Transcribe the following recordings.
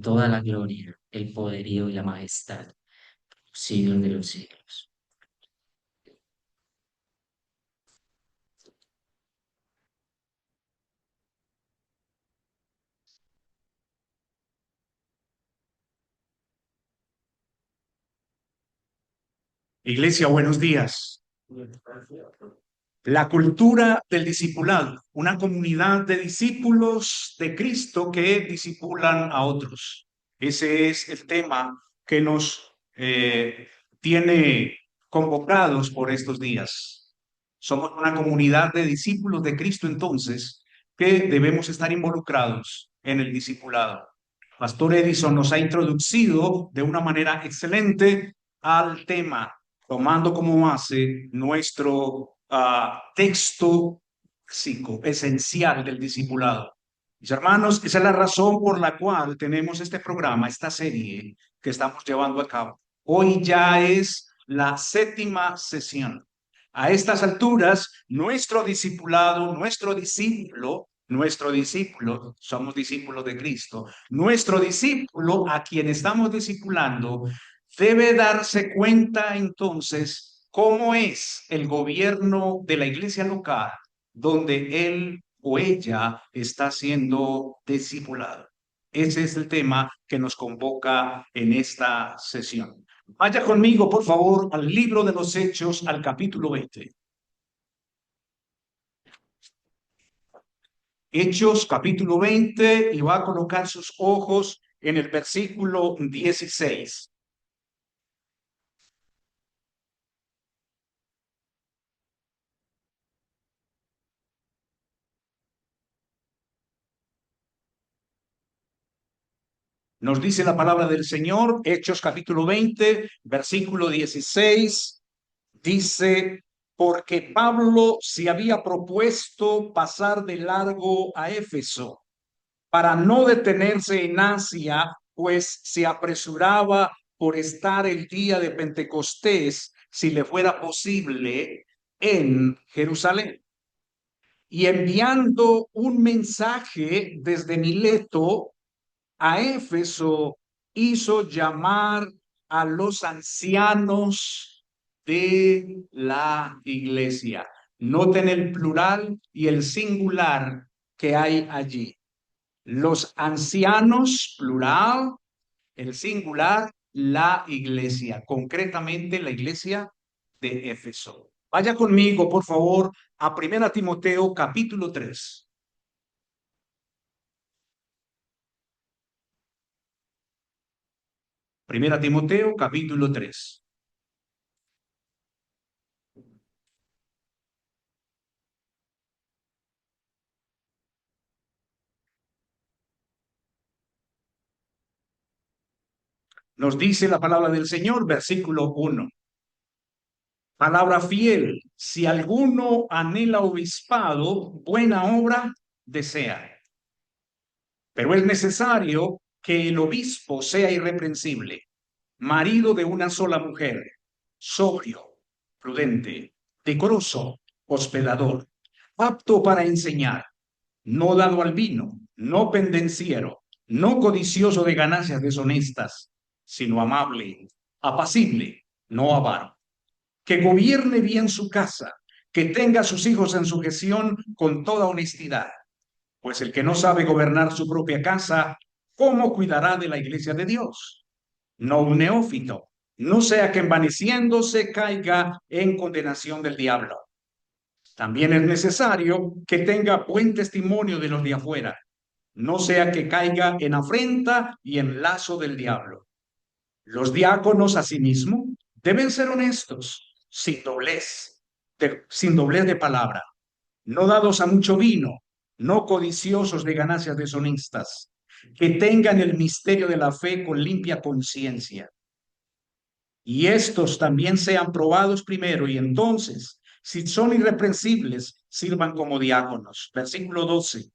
toda la gloria, el poderío y la majestad, por los siglos de los siglos. Iglesia, buenos días. La cultura del discipulado, una comunidad de discípulos de Cristo que discipulan a otros. Ese es el tema que nos tiene convocados por estos días. Somos una comunidad de discípulos de Cristo, entonces, que debemos estar involucrados en el discipulado. Pastor Edison nos ha introducido de una manera excelente al tema, tomando como base nuestro texto básico, esencial del discipulado. Mis hermanos, esa es la razón por la cual tenemos este programa, esta serie que estamos llevando a cabo. Hoy ya es la 7ª sesión. A estas alturas, nuestro discipulado, nuestro discípulo, somos discípulos de Cristo, nuestro discípulo a quien estamos discipulando debe darse cuenta entonces cómo es el gobierno de la iglesia local donde él o ella está siendo discipulado. Ese es el tema que nos convoca en esta sesión. Vaya conmigo, por favor, al libro de los Hechos, al capítulo 20. Hechos, capítulo 20, y va a colocar sus ojos en el versículo 16. Nos dice la palabra del Señor, Hechos capítulo 20, versículo 16, dice, porque Pablo se había propuesto pasar de largo a Éfeso para no detenerse en Asia, pues se apresuraba por estar el día de Pentecostés, si le fuera posible, en Jerusalén. Y enviando un mensaje desde Mileto a Éfeso, hizo llamar a los ancianos de la iglesia. Noten el plural y el singular que hay allí. Los ancianos, plural, el singular, la iglesia, concretamente la iglesia de Éfeso. Vaya conmigo, por favor, a 1 Timoteo capítulo 3. Primera Timoteo capítulo 3. Nos dice la palabra del Señor, versículo 1. Palabra fiel, si alguno anhela obispado, buena obra desea. Pero es necesario que el obispo sea irreprensible, marido de una sola mujer, sobrio, prudente, decoroso, hospedador, apto para enseñar, no dado al vino, no pendenciero, no codicioso de ganancias deshonestas, sino amable, apacible, no avaro, que gobierne bien su casa, que tenga a sus hijos en sujeción con toda honestidad. Pues el que no sabe gobernar su propia casa, ¿cómo cuidará de la iglesia de Dios? No un neófito, no sea que envaneciéndose caiga en condenación del diablo. También es necesario que tenga buen testimonio de los de afuera, no sea que caiga en afrenta y en lazo del diablo. Los diáconos, asimismo, deben ser honestos, sin doblez de palabra, no dados a mucho vino, no codiciosos de ganancias deshonestas, que tengan el misterio de la fe con limpia conciencia. Y estos también sean probados primero, y entonces, si son irreprensibles, sirvan como diáconos. Versículo 12.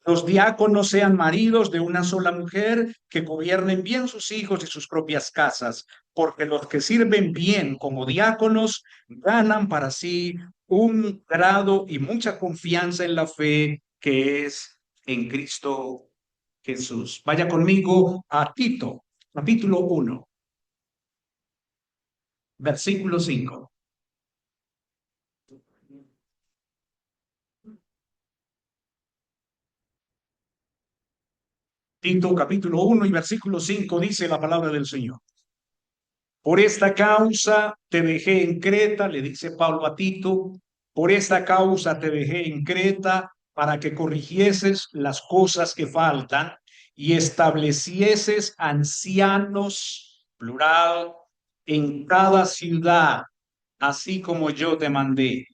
Los diáconos sean maridos de una sola mujer, que gobiernen bien sus hijos y sus propias casas, porque los que sirven bien como diáconos ganan para sí un grado y mucha confianza en la fe que es en Cristo Jesús. Vaya conmigo a Tito, capítulo 1, versículo 5. Tito, capítulo 1 y versículo 5 dice la palabra del Señor. Por esta causa te dejé en Creta, le dice Pablo a Tito, por esta causa te dejé en Creta para que corrigieses las cosas que faltan y establecieses ancianos, plural, en cada ciudad, así como yo te mandé.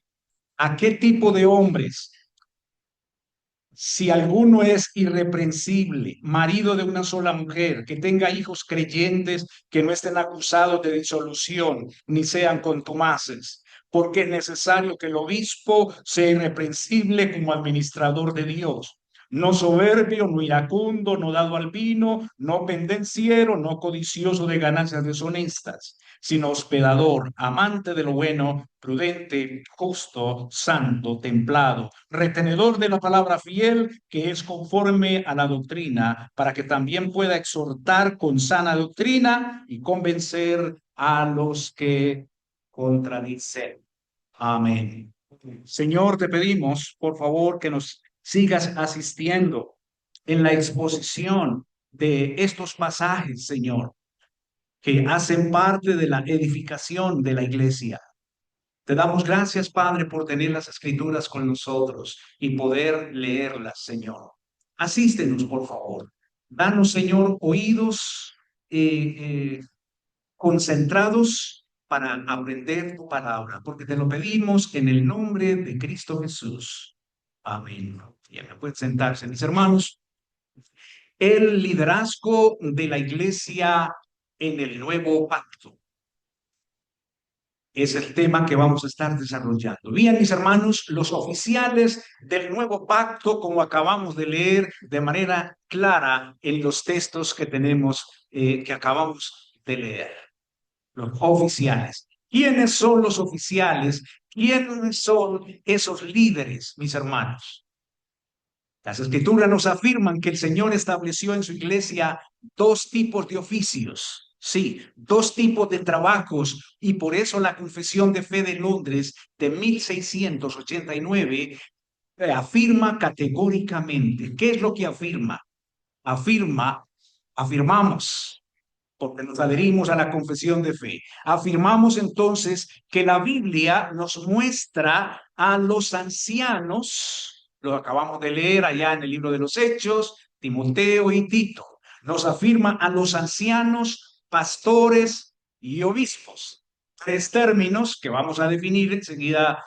¿A qué tipo de hombres? Si alguno es irreprensible, marido de una sola mujer, que tenga hijos creyentes que no estén acusados de disolución, ni sean contumaces, porque es necesario que el obispo sea irreprensible como administrador de Dios, no soberbio, no iracundo, no dado al vino, no pendenciero, no codicioso de ganancias deshonestas, sino hospedador, amante de lo bueno, prudente, justo, santo, templado, retenedor de la palabra fiel, que es conforme a la doctrina, para que también pueda exhortar con sana doctrina y convencer a los que contradicen. Amén. Señor, te pedimos, por favor, que nos sigas asistiendo en la exposición de estos pasajes, Señor, que hacen parte de la edificación de la iglesia. Te damos gracias, Padre, por tener las escrituras con nosotros y poder leerlas, Señor. Asístenos, por favor. Danos, Señor, oídos concentrados para aprender tu palabra, porque te lo pedimos en el nombre de Cristo Jesús. Amén. Ya me pueden sentarse, mis hermanos. El liderazgo de la iglesia en el nuevo pacto es el tema que vamos a estar desarrollando. Bien, mis hermanos, los oficiales del nuevo pacto, como acabamos de leer de manera clara en los textos que tenemos, que acabamos de leer. Los oficiales. ¿Quiénes son los oficiales? ¿Quiénes son esos líderes, mis hermanos? Las escrituras nos afirman que el Señor estableció en su iglesia dos tipos de oficios, sí, dos tipos de trabajos, y por eso la Confesión de Fe de Londres de 1689 afirma categóricamente. ¿Qué es lo que afirma? Afirmamos, porque nos adherimos a la confesión de fe. Afirmamos entonces que la Biblia nos muestra a los ancianos, lo acabamos de leer allá en el libro de los Hechos, Timoteo y Tito, nos afirma a los ancianos, pastores y obispos. Tres términos que vamos a definir enseguida,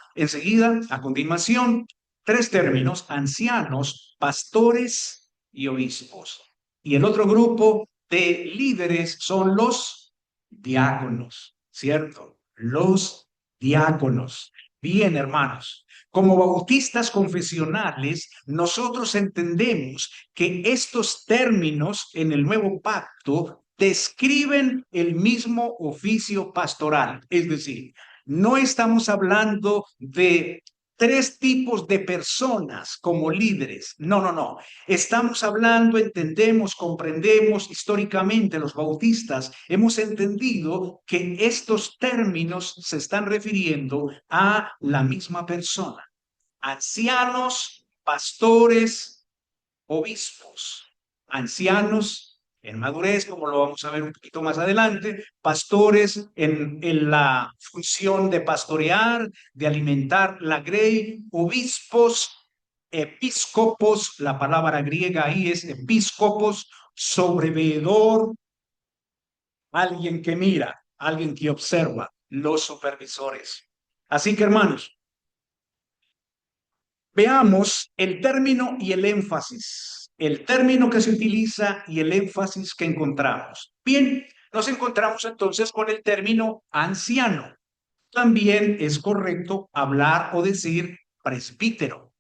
a continuación. Tres términos: ancianos, pastores y obispos. Y el otro grupo de líderes son los diáconos, ¿cierto? Los diáconos. Bien, hermanos, como bautistas confesionales, nosotros entendemos que estos términos en el nuevo pacto describen el mismo oficio pastoral. Es decir, no estamos hablando de tres tipos de personas como líderes. No, no, no. Estamos hablando, entendemos, comprendemos históricamente los bautistas, hemos entendido que estos términos se están refiriendo a la misma persona. Ancianos, pastores, obispos. Ancianos en madurez, como lo vamos a ver un poquito más adelante, pastores en la función de pastorear, de alimentar la grey, obispos, episcopos, la palabra griega ahí es episcopos, sobreveedor, alguien que mira, alguien que observa, los supervisores. Así que, hermanos, veamos el término y el énfasis, el término que se utiliza y el énfasis que encontramos. Bien, nos encontramos entonces con el término anciano. También es correcto hablar o decir presbítero.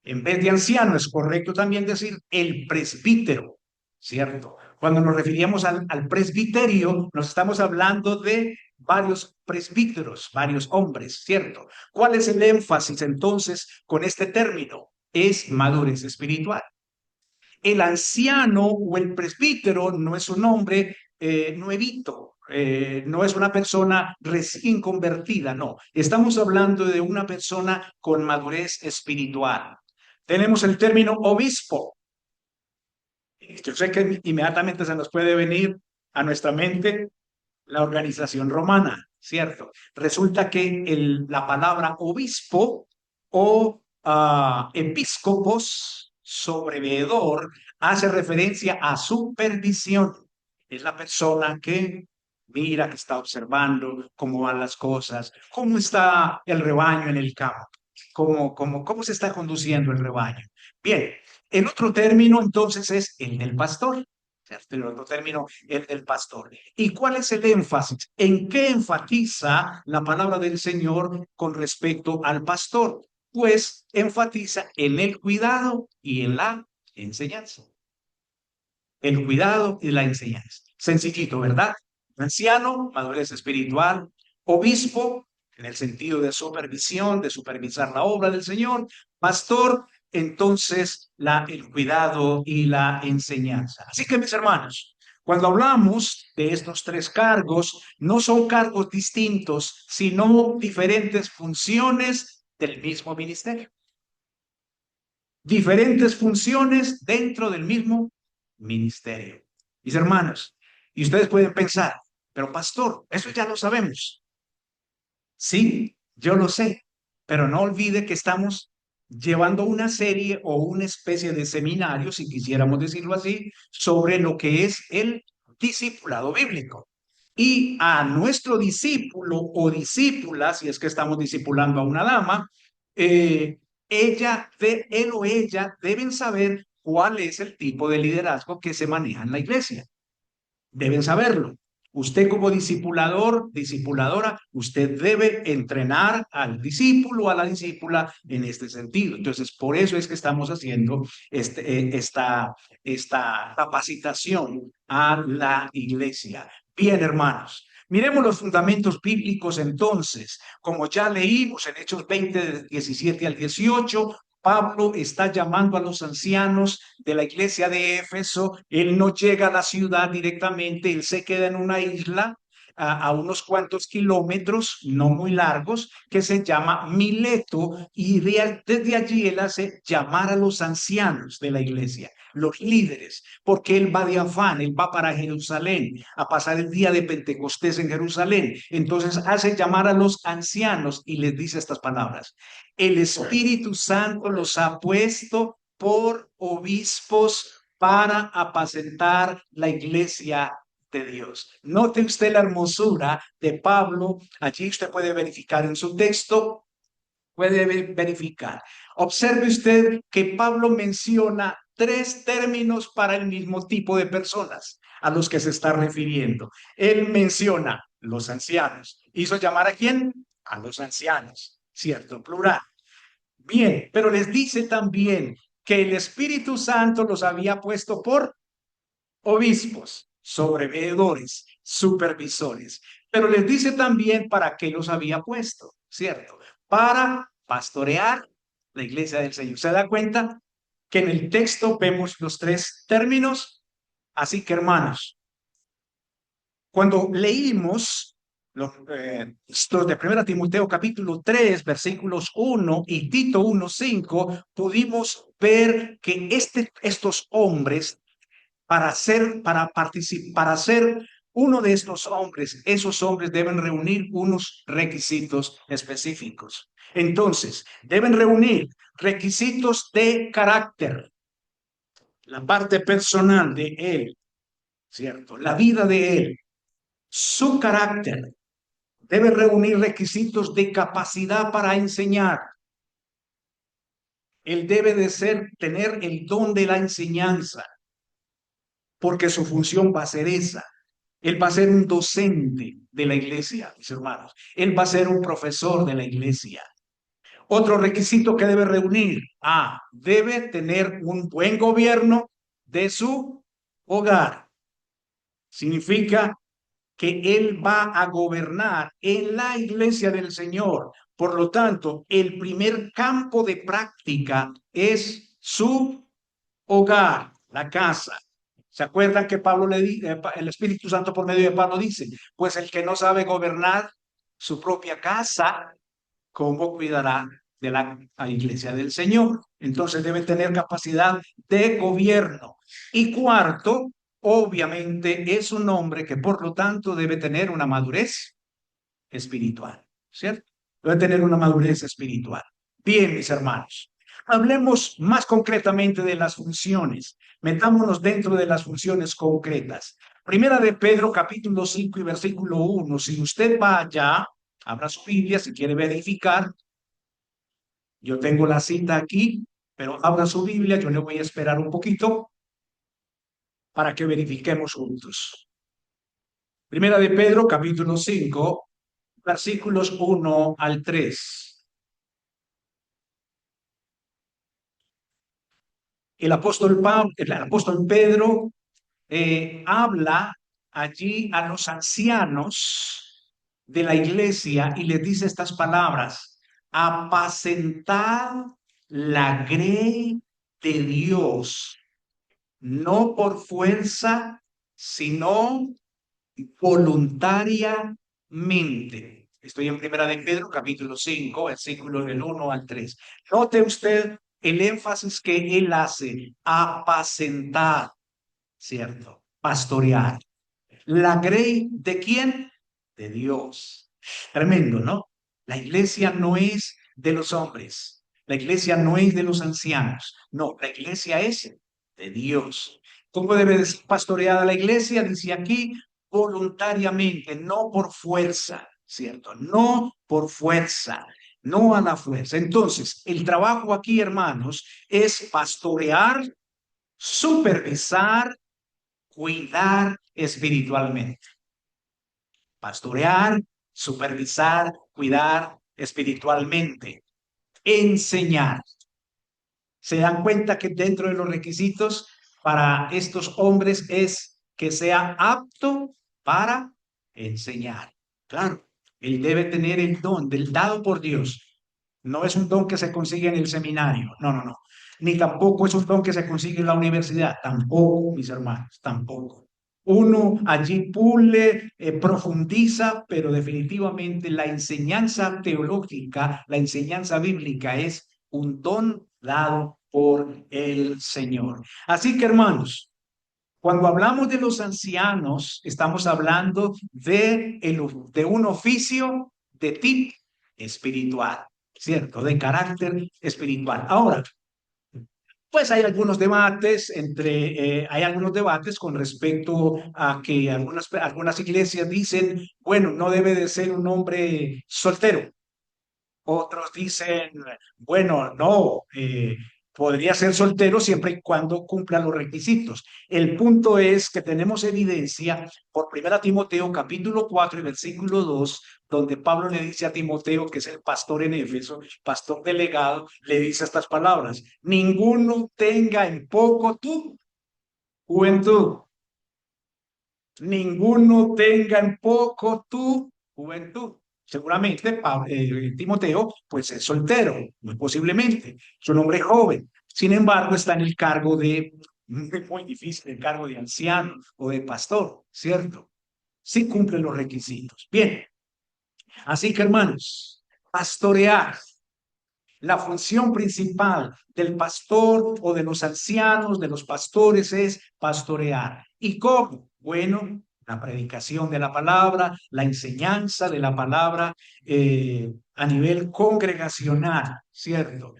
En vez de anciano, es correcto también decir el presbítero, ¿cierto? Cuando nos referíamos al presbiterio, nos estamos hablando de varios presbíteros, varios hombres, ¿cierto? ¿Cuál es el énfasis entonces con este término? Es madurez espiritual. El anciano o el presbítero no es un hombre nuevito, no es una persona recién convertida, no. Estamos hablando de una persona con madurez espiritual. Tenemos el término obispo. Yo sé que inmediatamente se nos puede venir a nuestra mente la organización romana, ¿cierto? Resulta que la palabra obispo o episcopos, sobreveedor, hace referencia a supervisión. Es la persona que mira, que está observando cómo van las cosas, cómo está el rebaño en el campo, cómo se está conduciendo el rebaño. Bien, el otro término entonces es el del pastor. ¿Cierto? El otro término, el del pastor. ¿Y cuál es el énfasis? ¿En qué enfatiza la palabra del Señor con respecto al pastor? Pues enfatiza en el cuidado y en la enseñanza. El cuidado y la enseñanza. Sencillito, ¿verdad? Anciano, madurez espiritual, obispo, en el sentido de supervisión, de supervisar la obra del Señor, pastor, entonces el cuidado y la enseñanza. Así que mis hermanos, cuando hablamos de estos tres cargos, no son cargos distintos, sino diferentes funciones del mismo ministerio. Diferentes funciones dentro del mismo ministerio. Mis hermanos, y ustedes pueden pensar, pero pastor, eso ya lo sabemos. Sí, yo lo sé, pero no olvide que estamos llevando una serie o una especie de seminario, si quisiéramos decirlo así, sobre lo que es el discipulado bíblico. Y a nuestro discípulo o discípula, si es que estamos discipulando a una dama, él o ella deben saber cuál es el tipo de liderazgo que se maneja en la iglesia. Deben saberlo. Usted como discipulador, discipuladora, usted debe entrenar al discípulo, a la discípula en este sentido. Entonces, por eso es que estamos haciendo esta capacitación a la iglesia. Bien, hermanos. Miremos los fundamentos bíblicos entonces. Como ya leímos en Hechos 20, 17 al 18, Pablo está llamando a los ancianos de la iglesia de Éfeso. Él no llega a la ciudad directamente, él se queda en una isla a unos cuantos kilómetros, no muy largos, que se llama Mileto, y desde allí él hace llamar a los ancianos de la iglesia, los líderes, porque él va de afán, él va para Jerusalén a pasar el día de Pentecostés en Jerusalén. Entonces hace llamar a los ancianos y les dice estas palabras: el Espíritu Santo los ha puesto por obispos para apacentar la iglesia de Dios. Note usted la hermosura de Pablo. Allí usted puede verificar en su texto, puede verificar. Observe usted que Pablo menciona tres términos para el mismo tipo de personas a los que se está refiriendo. Él menciona los ancianos. ¿Hizo llamar a quién? A los ancianos, ¿cierto? Plural. Bien, pero les dice también que el Espíritu Santo los había puesto por obispos, sobreveedores, supervisores. Pero les dice también para qué los había puesto, ¿cierto? Para pastorear la iglesia del Señor. ¿Se da cuenta que en el texto vemos los tres términos? Así que, hermanos, cuando leímos los de 1 Timoteo capítulo 3, versículos 1 y Tito 1:5, pudimos ver que estos hombres, para ser uno de estos hombres, esos hombres deben reunir unos requisitos específicos. Entonces, deben reunir requisitos de carácter, la parte personal de él, ¿cierto? La vida de él, su carácter. Debe reunir requisitos de capacidad para enseñar. Él debe de tener el don de la enseñanza, porque su función va a ser esa. Él va a ser un docente de la iglesia, mis hermanos. Él va a ser un profesor de la iglesia. Otro requisito que debe reunir: debe tener un buen gobierno de su hogar. Significa que él va a gobernar en la iglesia del Señor. Por lo tanto, el primer campo de práctica es su hogar. la casa. ¿Se acuerdan que Pablo el Espíritu Santo por medio de Pablo dice, pues el que no sabe gobernar su propia casa, ¿cómo cuidará de la iglesia del Señor? Entonces debe tener capacidad de gobierno. Y cuarto, obviamente es un hombre que por lo tanto debe tener una madurez espiritual, ¿cierto? Debe tener una madurez espiritual. Bien, mis hermanos, hablemos más concretamente de las funciones. Metámonos dentro de las funciones concretas. Primera de Pedro, capítulo 5 y versículo 1. Si usted va allá, abra su Biblia si quiere verificar. Yo tengo la cita aquí, pero abra su Biblia, yo le voy a esperar un poquito para que verifiquemos juntos. Primera de Pedro, capítulo 5, versículos 1 al 3. El apóstol Pedro habla allí a los ancianos de la iglesia y les dice estas palabras: apacentad la grey de Dios, no por fuerza, sino voluntariamente. Estoy en Primera de Pedro, capítulo 5, versículos del 1 al 3. Note usted el énfasis que él hace: apacentar, ¿cierto? Pastorear. ¿La grey de quién? De Dios. Tremendo, ¿no? La iglesia no es de los hombres. La iglesia no es de los ancianos. No, la iglesia es de Dios. ¿Cómo debe ser pastoreada la iglesia? Dice aquí, voluntariamente, no por fuerza, ¿cierto? No por fuerza, no a la fuerza. Entonces, el trabajo aquí, hermanos, es pastorear, supervisar, cuidar espiritualmente. Pastorear, supervisar, cuidar espiritualmente, enseñar. Se dan cuenta que dentro de los requisitos para estos hombres es que sea apto para enseñar. Claro, él debe tener el don del dado por Dios. No es un don que se consigue en el seminario, no, no, no. Ni tampoco es un don que se consigue en la universidad, tampoco, mis hermanos, tampoco. Uno allí pule, profundiza, pero definitivamente la enseñanza teológica, la enseñanza bíblica es un don dado por el Señor. Así que, hermanos, cuando hablamos de los ancianos, estamos hablando de un oficio de tipo espiritual, ¿cierto? De carácter espiritual. Ahora, pues hay algunos debates con respecto a que algunas iglesias dicen, bueno, no debe de ser un hombre soltero. Otros dicen, bueno, no, podría ser soltero siempre y cuando cumpla los requisitos. El punto es que tenemos evidencia por 1 Timoteo capítulo 4 y versículo 2, donde Pablo le dice a Timoteo, que es el pastor en Éfeso, pastor delegado, le dice estas palabras: ninguno tenga en poco tu juventud. Ninguno tenga en poco tu juventud. Seguramente Timoteo, pues es soltero, muy posiblemente, es un hombre joven. Sin embargo, está en el cargo muy difícil, el cargo de anciano o de pastor, ¿cierto? Sí cumple los requisitos. Bien, así que hermanos, pastorear. La función principal del pastor o de los ancianos, de los pastores, es pastorear. ¿Y cómo? Bueno, la predicación de la palabra, la enseñanza de la palabra a nivel congregacional, ¿cierto?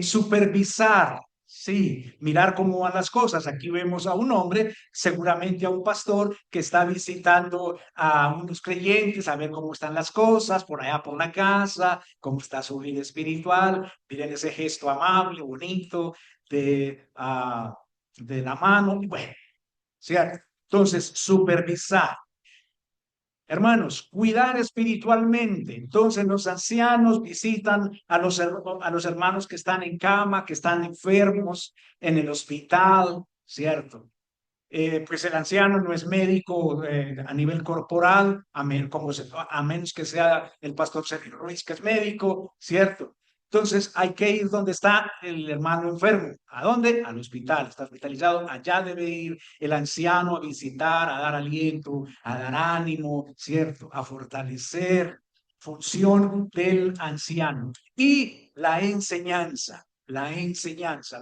Supervisar, sí, mirar cómo van las cosas. Aquí vemos a un hombre, seguramente a un pastor, que está visitando a unos creyentes a ver cómo están las cosas por allá por la casa, cómo está su vida espiritual. Miren ese gesto amable, bonito de la mano. Bueno, ¿cierto? Entonces, supervisar. Hermanos, cuidar espiritualmente. Entonces los ancianos visitan a los hermanos que están en cama, que están enfermos en el hospital, ¿cierto? Pues el anciano no es médico a nivel corporal, a menos que sea el pastor Sergio Ruiz, que es médico, ¿cierto? Entonces hay que ir donde está el hermano enfermo. ¿A dónde? Al hospital. Está hospitalizado. Allá debe ir el anciano a visitar, a dar aliento, a dar ánimo, ¿cierto? A fortalecer. Función del anciano. Y la enseñanza,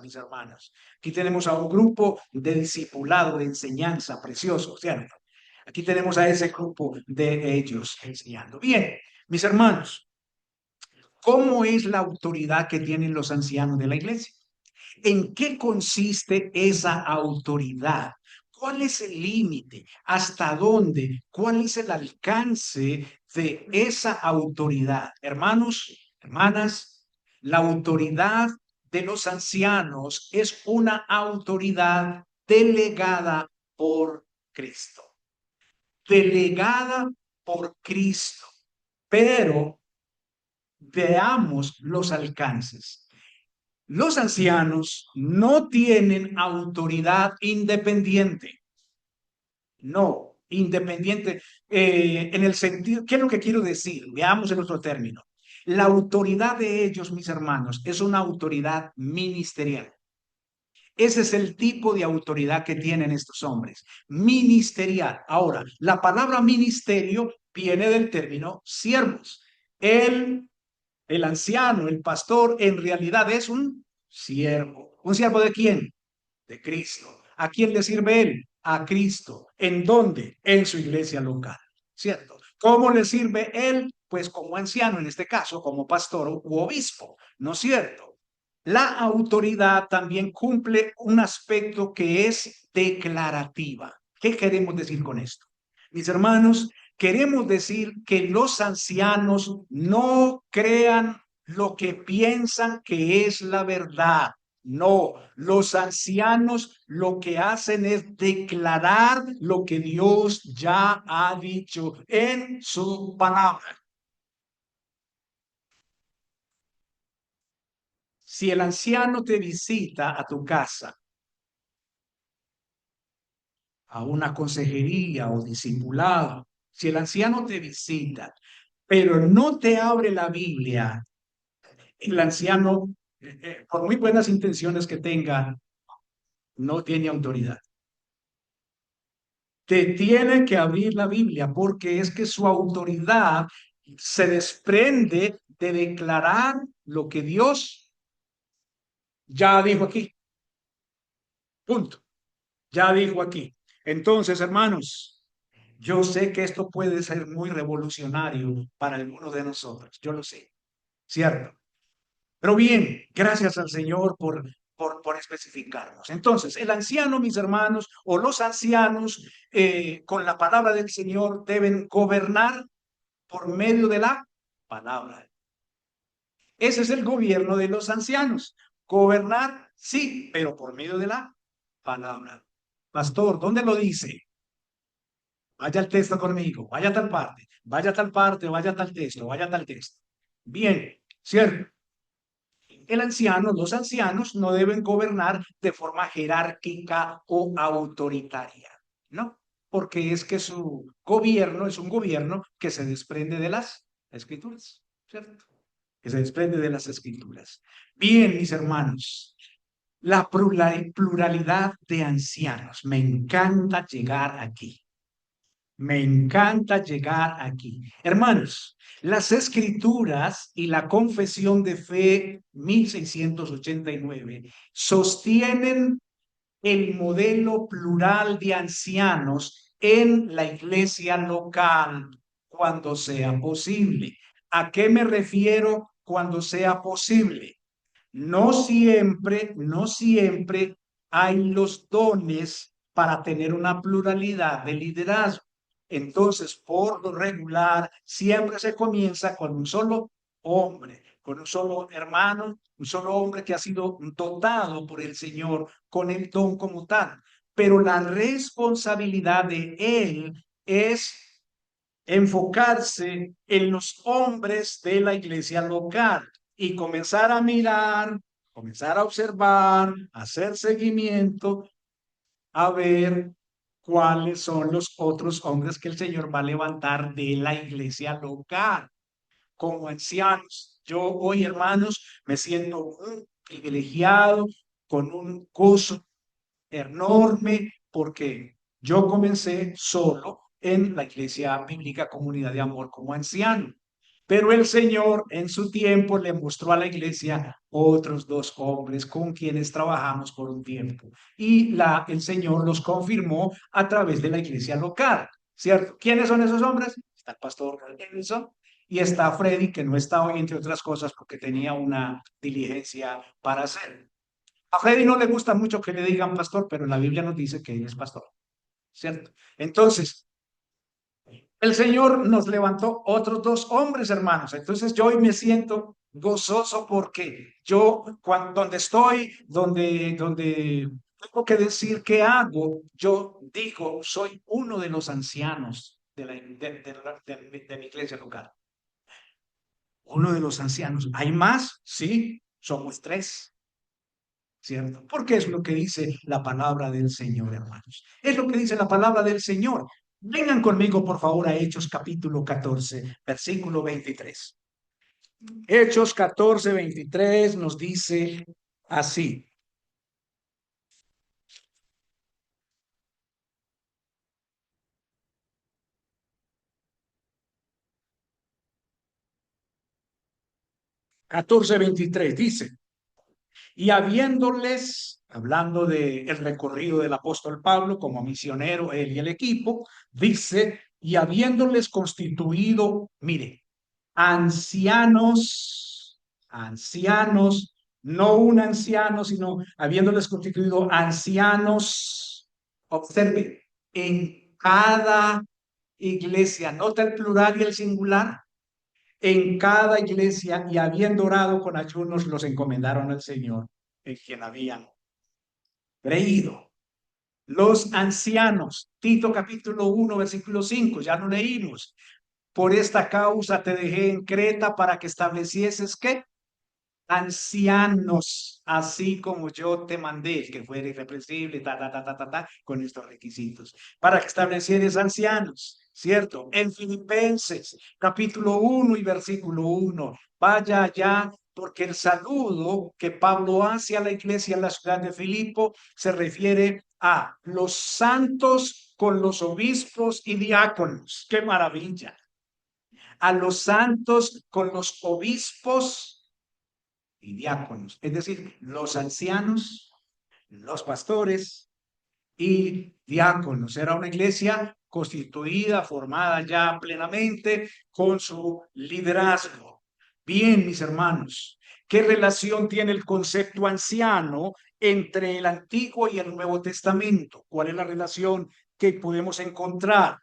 mis hermanos. Aquí tenemos a un grupo de discipulado, de enseñanza precioso, ¿cierto? Aquí tenemos a ese grupo de ellos enseñando. Bien, mis hermanos, ¿cómo es la autoridad que tienen los ancianos de la iglesia? ¿En qué consiste esa autoridad? ¿Cuál es el límite? ¿Hasta dónde? ¿Cuál es el alcance de esa autoridad? Hermanos, hermanas, la autoridad de los ancianos es una autoridad delegada por Cristo. Delegada por Cristo. Pero veamos los alcances. Los ancianos no tienen autoridad independiente. No, independiente en el sentido, ¿qué es lo que quiero decir? Veamos en otro término. La autoridad de ellos, mis hermanos, es una autoridad ministerial. Ese es el tipo de autoridad que tienen estos hombres, ministerial. Ahora, la palabra ministerio viene del término siervos. El anciano, el pastor, en realidad es un siervo. ¿Un siervo de quién? De Cristo. ¿A quién le sirve él? A Cristo. ¿En dónde? En su iglesia local. ¿Cierto? ¿Cómo le sirve él? Pues como anciano, en este caso, como pastor u obispo. ¿No es cierto? La autoridad también cumple un aspecto que es declarativa. ¿Qué queremos decir con esto? Mis hermanos, queremos decir que los ancianos no crean lo que piensan que es la verdad. No, los ancianos lo que hacen es declarar lo que Dios ya ha dicho en su palabra. Si el anciano te visita a tu casa, a una consejería o discipulado, si el anciano te visita, pero no te abre la Biblia, el anciano, por muy buenas intenciones que tenga, no tiene autoridad. Te tiene que abrir la Biblia porque es que su autoridad se desprende de declarar lo que Dios ya dijo aquí. Punto. Ya dijo aquí. Entonces, hermanos, yo sé que esto puede ser muy revolucionario para algunos de nosotros. Yo lo sé, ¿cierto? Pero bien, gracias al Señor por especificarnos. Entonces, el anciano, mis hermanos, o los ancianos, con la palabra del Señor, deben gobernar por medio de la palabra. Ese es el gobierno de los ancianos. Gobernar, sí, pero por medio de la palabra. Pastor, ¿dónde lo dice? Vaya al texto conmigo, vaya a tal parte, vaya a tal parte, vaya a tal texto, vaya a tal texto. Bien, ¿cierto? El anciano, los ancianos no deben gobernar de forma jerárquica o autoritaria, ¿no? Porque es que su gobierno es un gobierno que se desprende de las escrituras, ¿cierto? Que se desprende de las escrituras. Bien, mis hermanos, la pluralidad de ancianos. Me encanta llegar aquí. Me encanta llegar aquí. Hermanos, las escrituras y la confesión de fe 1689 sostienen el modelo plural de ancianos en la iglesia local cuando sea posible. ¿A qué me refiero cuando sea posible? No siempre hay los dones para tener una pluralidad de liderazgo. Entonces, por lo regular, siempre se comienza con un solo hombre, con un solo hermano, un solo hombre que ha sido dotado por el Señor con el don como tal. Pero la responsabilidad de él es enfocarse en los hombres de la iglesia local y comenzar a mirar, comenzar a observar, hacer seguimiento, a ver cuáles son los otros hombres que el Señor va a levantar de la iglesia local como ancianos. Yo hoy, hermanos, me siento muy privilegiado, con un gozo enorme, porque yo comencé solo en la Iglesia Bíblica Comunidad de Amor como anciano. Pero el Señor en su tiempo le mostró a la iglesia otros dos hombres con quienes trabajamos por un tiempo. Y el Señor los confirmó a través de la iglesia local, ¿cierto? ¿Quiénes son esos hombres? Está el pastor Nelson y está Freddy, que no está hoy, entre otras cosas, porque tenía una diligencia para hacer. A Freddy no le gusta mucho que le digan pastor, pero la Biblia nos dice que él es pastor, ¿cierto? Entonces, el Señor nos levantó otros dos hombres, hermanos. Entonces yo hoy me siento gozoso porque yo, donde estoy, donde tengo que decir qué hago, yo digo, soy uno de los ancianos de mi iglesia local. Uno de los ancianos. ¿Hay más? Sí, somos tres. ¿Cierto? Porque es lo que dice la palabra del Señor, hermanos. Es lo que dice la palabra del Señor. Vengan conmigo, por favor, a Hechos capítulo 14, versículo 23. Hechos 14, 23 nos dice así. Catorce 23 dice, y habiéndoles, hablando del recorrido del apóstol Pablo como misionero, él y el equipo, dice, y habiéndoles constituido, mire, ancianos, no un anciano, sino habiéndoles constituido ancianos, observe, en cada iglesia, nota el plural y el singular, en cada iglesia, y habiendo orado con ayunos, los encomendaron al Señor, en quien habían creído. Los ancianos, Tito capítulo 1, versículo 5, ya lo leímos. Por esta causa te dejé en Creta para que establecieses que ancianos, así como yo te mandé, que fuera irreprensible, con estos requisitos, para que establecieres ancianos, ¿cierto? En Filipenses, capítulo 1 y versículo 1, vaya allá, porque el saludo que Pablo hace a la iglesia en la ciudad de Filipo se refiere a los santos con los obispos y diáconos. ¡Qué maravilla! A los santos con los obispos y diáconos, es decir, los ancianos, los pastores y diáconos. Era una iglesia constituida, formada ya plenamente con su liderazgo. Bien, mis hermanos, ¿qué relación tiene el concepto anciano entre el Antiguo y el Nuevo Testamento? ¿Cuál es la relación que podemos encontrar?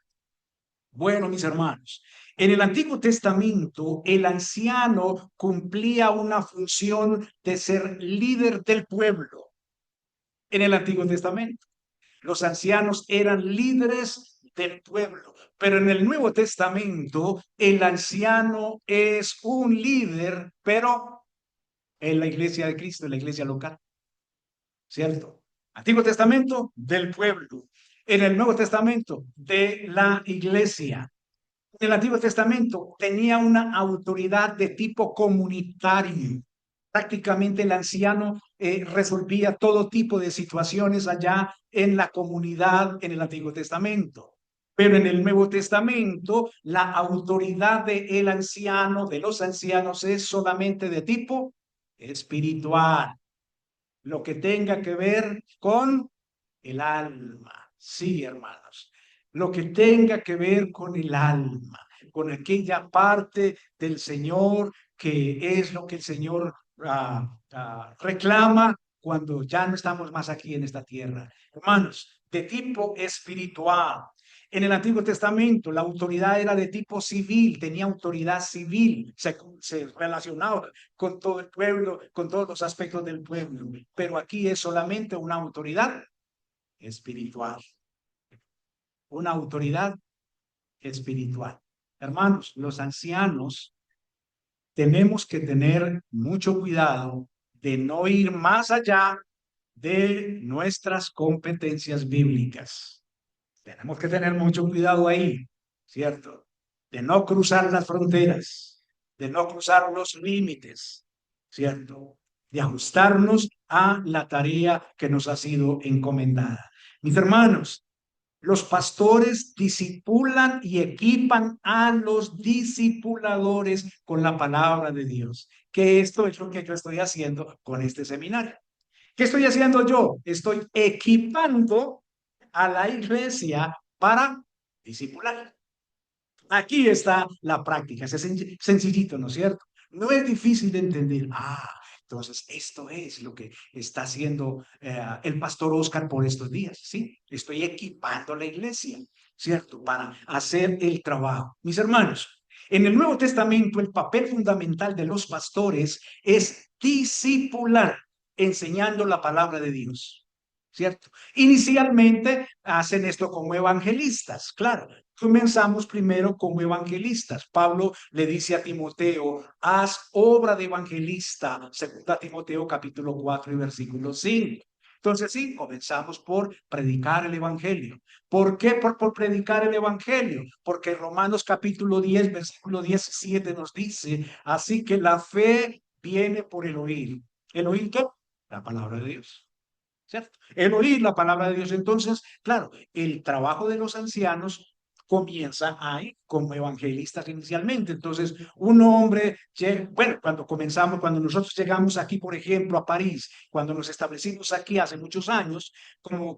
Bueno, mis hermanos, en el Antiguo Testamento, el anciano cumplía una función de ser líder del pueblo. En el Antiguo Testamento, los ancianos eran líderes del pueblo, pero en el Nuevo Testamento, el anciano es un líder, pero en la iglesia de Cristo, en la iglesia local, ¿cierto? Antiguo Testamento del pueblo, en el Nuevo Testamento de la iglesia. El Antiguo Testamento tenía una autoridad de tipo comunitario. Prácticamente el anciano resolvía todo tipo de situaciones allá en la comunidad en el Antiguo Testamento. Pero en el Nuevo Testamento, la autoridad del anciano, de los ancianos, es solamente de tipo espiritual. Lo que tenga que ver con el alma. Sí, hermanos. Lo que tenga que ver con el alma, con aquella parte del Señor que es lo que el Señor reclama cuando ya no estamos más aquí en esta tierra. Hermanos, de tipo espiritual. En el Antiguo Testamento la autoridad era de tipo civil, tenía autoridad civil, se relacionaba con todo el pueblo, con todos los aspectos del pueblo, pero aquí es solamente una autoridad espiritual, una autoridad espiritual. Hermanos, los ancianos tenemos que tener mucho cuidado de no ir más allá de nuestras competencias bíblicas. Tenemos que tener mucho cuidado ahí, ¿cierto? De no cruzar las fronteras. de no cruzar los límites, ¿cierto? De ajustarnos a la tarea que nos ha sido encomendada. Mis hermanos, los pastores disipulan y equipan a los discipuladores con la palabra de Dios, que esto es lo que yo estoy haciendo con este seminario. ¿Qué estoy haciendo yo? Estoy equipando a la iglesia para discipular. Aquí está la práctica, es sencillito, ¿no es cierto? No es difícil de entender. Entonces esto es lo que está haciendo el pastor Oscar por estos días, ¿sí? Estoy equipando la iglesia, ¿cierto? Para hacer el trabajo. Mis hermanos, en el Nuevo Testamento el papel fundamental de los pastores es discipular, enseñando la palabra de Dios, ¿cierto? Inicialmente hacen esto como evangelistas, claro. Comenzamos primero como evangelistas. Pablo le dice a Timoteo, haz obra de evangelista, segunda Timoteo capítulo 4 y versículo 5. Entonces sí, comenzamos por predicar el evangelio. ¿Por qué por predicar el evangelio? Porque Romanos capítulo 10, versículo 17 nos dice, así que la fe viene por el oír. ¿El oír qué? La palabra de Dios. ¿Cierto? El oír la palabra de Dios. Entonces, claro, el trabajo de los ancianos comienza ahí como evangelistas inicialmente. Entonces, un hombre, bueno, cuando nosotros llegamos aquí, por ejemplo, a París, cuando nos establecimos aquí hace muchos años, como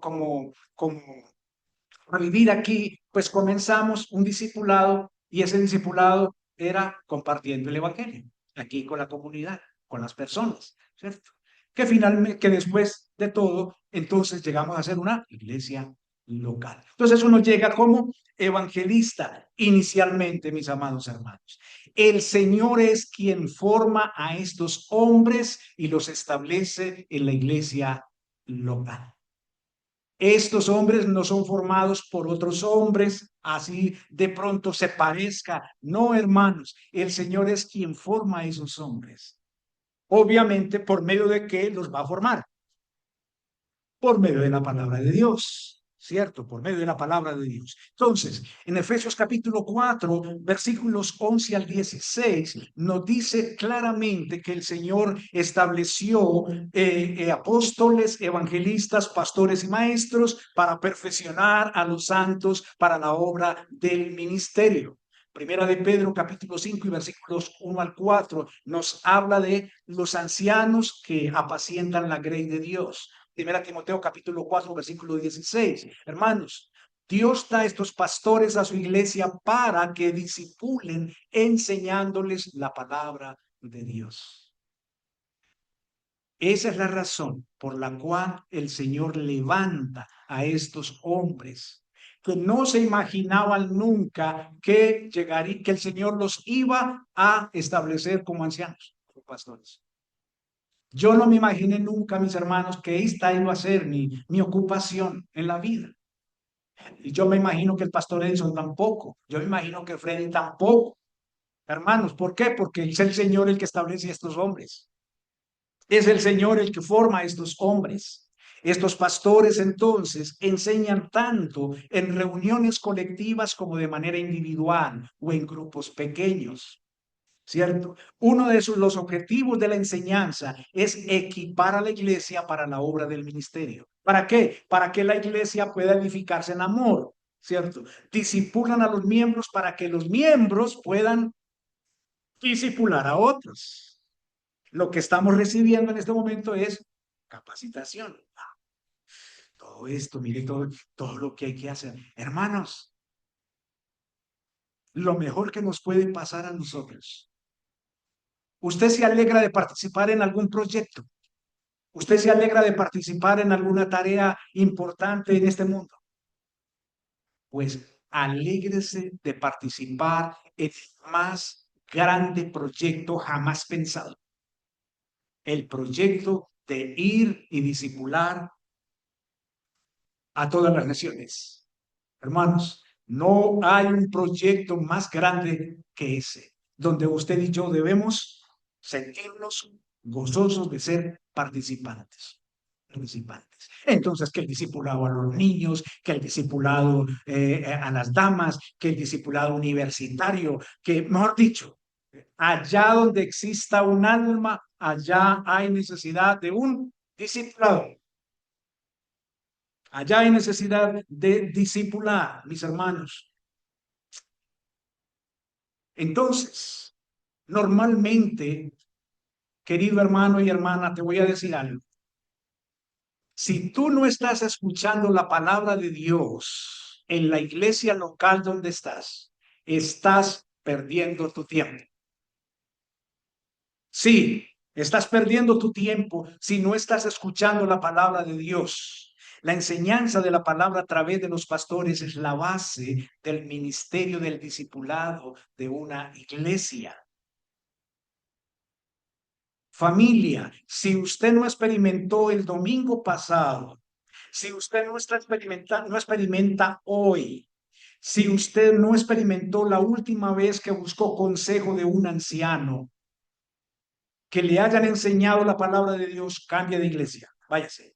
a vivir aquí, pues comenzamos un discipulado y ese discipulado era compartiendo el evangelio, aquí con la comunidad, con las personas, ¿cierto? Que finalmente, que después de todo, entonces llegamos a ser una iglesia local. Entonces uno llega como evangelista inicialmente, mis amados hermanos. El Señor es quien forma a estos hombres y los establece en la iglesia local. Estos hombres no son formados por otros hombres, así de pronto se parezca. No, hermanos, el Señor es quien forma a esos hombres. Obviamente, ¿por medio de qué los va a formar? Por medio de la palabra de Dios, ¿cierto? Por medio de la palabra de Dios. Entonces, en Efesios capítulo 4, versículos 11 al 16, nos dice claramente que el Señor estableció apóstoles, evangelistas, pastores y maestros para perfeccionar a los santos para la obra del ministerio. Primera de Pedro, capítulo 5 y versículos 1 al 4, nos habla de los ancianos que apacientan la grey de Dios. Primera Timoteo, capítulo 4, versículo 16. Hermanos, Dios da estos pastores a su iglesia para que disipulen, enseñándoles la palabra de Dios. Esa es la razón por la cual el Señor levanta a estos hombres que no se imaginaban nunca que llegaría, que el Señor los iba a establecer como ancianos, como pastores. Yo no me imaginé nunca, mis hermanos, que esta iba a ser mi ocupación en la vida. Y yo me imagino que el pastor Edson tampoco. Yo me imagino que Freddy tampoco. Hermanos, ¿por qué? Porque es el Señor el que establece a estos hombres. Es el Señor el que forma a estos hombres. Estos pastores entonces enseñan tanto en reuniones colectivas como de manera individual o en grupos pequeños. ¿Cierto? Uno de los objetivos de la enseñanza es equipar a la iglesia para la obra del ministerio. ¿Para qué? Para que la iglesia pueda edificarse en amor, ¿cierto? Disipulan a los miembros para que los miembros puedan disipular a otros. Lo que estamos recibiendo en este momento es capacitación. Todo esto, mire todo lo que hay que hacer. Hermanos, lo mejor que nos puede pasar a nosotros. Usted se alegra de participar en algún proyecto. Usted se alegra de participar en alguna tarea importante en este mundo. Pues alégrese de participar en el más grande proyecto jamás pensado. El proyecto de ir y discipular a todas las naciones. Hermanos, no hay un proyecto más grande que ese, donde usted y yo debemos sentirnos gozosos de ser participantes. Entonces, que el discipulado a los niños, que el discipulado a las damas, que el discipulado universitario, que, mejor dicho, Allá donde exista un alma, allá hay necesidad de un discipulado. Allá hay necesidad de discipular, mis hermanos. Entonces, normalmente, querido hermano y hermana, te voy a decir algo. Si tú no estás escuchando la palabra de Dios en la iglesia local donde estás perdiendo tu tiempo. Sí, estás perdiendo tu tiempo si no estás escuchando la palabra de Dios. La enseñanza de la palabra a través de los pastores es la base del ministerio del discipulado de una iglesia. Familia, si usted no experimentó el domingo pasado, si usted no experimenta hoy, si usted no experimentó la última vez que buscó consejo de un anciano, que le hayan enseñado la palabra de Dios, cambie de iglesia, váyase,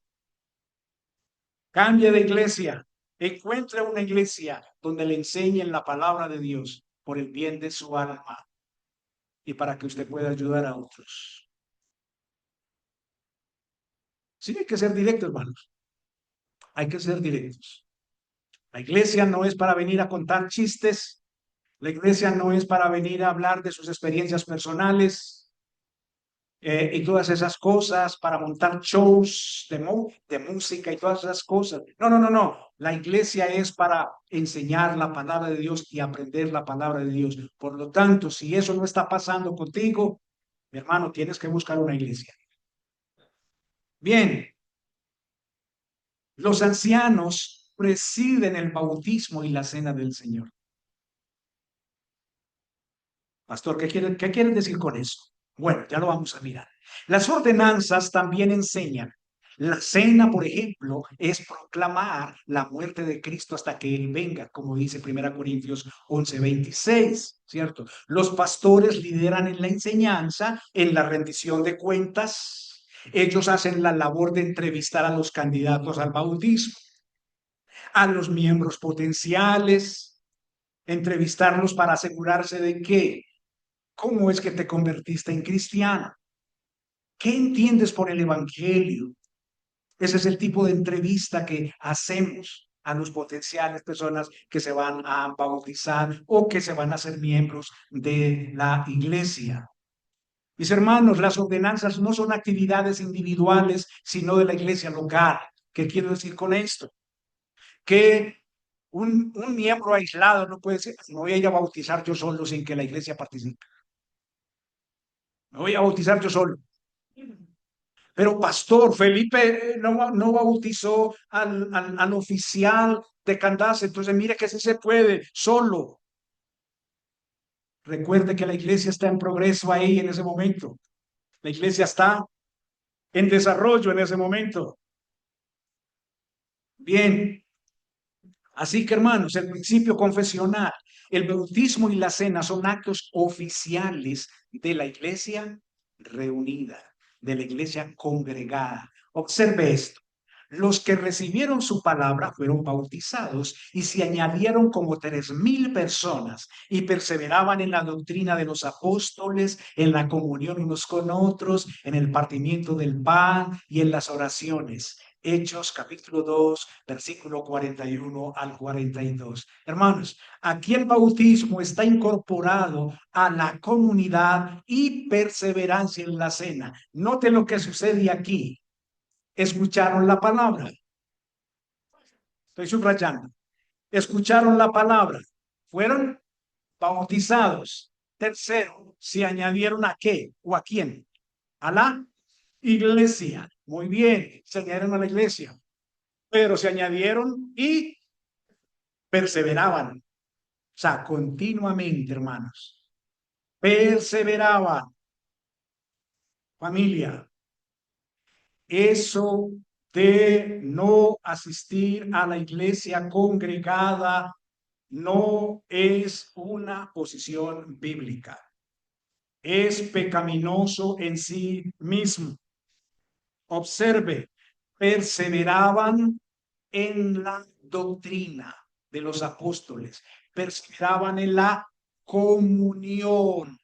cambie de iglesia, encuentre una iglesia donde le enseñen la palabra de Dios por el bien de su alma y para que usted pueda ayudar a otros. Sí, hay que ser directo, hermanos, hay que ser directos. La iglesia no es para venir a contar chistes, la iglesia no es para venir a hablar de sus experiencias personales, y todas esas cosas, para montar shows de música y todas esas cosas. No, no, no, no. La iglesia es para enseñar la palabra de Dios y aprender la palabra de Dios. Por lo tanto, si eso no está pasando contigo, mi hermano, tienes que buscar una iglesia. Bien, los ancianos presiden el bautismo y la cena del Señor. Pastor, qué quieren decir con eso? Bueno, ya lo vamos a mirar. Las ordenanzas también enseñan. La cena, por ejemplo, es proclamar la muerte de Cristo hasta que Él venga, como dice 1 Corintios 11:26, ¿cierto? Los pastores lideran en la enseñanza, en la rendición de cuentas. Ellos hacen la labor de entrevistar a los candidatos al bautismo, a los miembros potenciales, entrevistarlos para asegurarse de que ¿cómo es que te convertiste en cristiano? ¿Qué entiendes por el evangelio? Ese es el tipo de entrevista que hacemos a los potenciales personas que se van a bautizar o que se van a ser miembros de la iglesia. Mis hermanos, las ordenanzas no son actividades individuales, sino de la iglesia local. ¿Qué quiero decir con esto? Que un miembro aislado no puede decir, me voy a ir a bautizar yo solo sin que la iglesia participe. Me voy a bautizar yo solo. Pero pastor, Felipe no bautizó al oficial de Candace, entonces mire que sí se puede, solo. Recuerde que la iglesia está en progreso ahí en ese momento. La iglesia está en desarrollo en ese momento. Bien, así que hermanos, el principio confesional, el bautismo y la cena son actos oficiales de la iglesia reunida, de la iglesia congregada. Observe esto. Los que recibieron su palabra fueron bautizados y se añadieron como 3,000 personas y perseveraban en la doctrina de los apóstoles, en la comunión unos con otros, en el partimiento del pan y en las oraciones. Hechos capítulo 2, versículo 41 al 42. Hermanos, aquí el bautismo está incorporado a la comunidad y perseverancia en la cena. Note lo que sucede aquí. Escucharon la palabra. Estoy subrayando. Escucharon la palabra. Fueron bautizados. Tercero, se añadieron a qué o a quién. A la iglesia. Muy bien, se añadieron a la iglesia. Pero se añadieron y perseveraban. O sea, continuamente, hermanos. Perseveraban. Familia, eso de no asistir a la iglesia congregada no es una posición bíblica. Es pecaminoso en sí mismo. Observe, perseveraban en la doctrina de los apóstoles, perseveraban en la comunión.